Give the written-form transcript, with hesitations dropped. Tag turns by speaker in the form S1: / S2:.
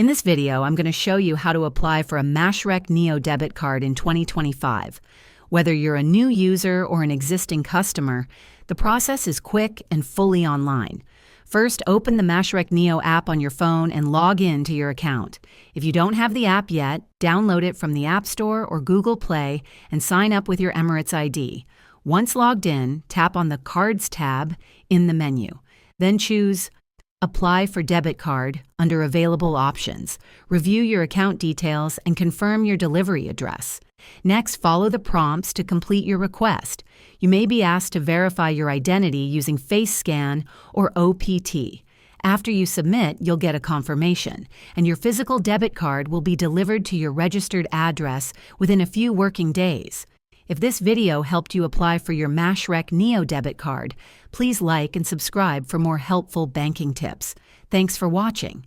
S1: In this video, I'm going to show you how to apply for a Mashreq Neo Debit Card in 2025. Whether you're a new user or an existing customer, the process is quick and fully online. First, open the Mashreq Neo app on your phone and log in to your account. If you don't have the app yet, download it from the App Store or Google Play and sign up with your Emirates ID. Once logged in, tap on the Cards tab in the menu. Then choose Apply for Debit Card under Available Options. Review your account details and confirm your delivery address. Next, follow the prompts to complete your request. You may be asked to verify your identity using face scan or OPT. After you submit, you'll get a confirmation, and your physical debit card will be delivered to your registered address within a few working days. If this video helped you apply for your Mashreq Neo Debit Card, please like and subscribe for more helpful banking tips. Thanks for watching.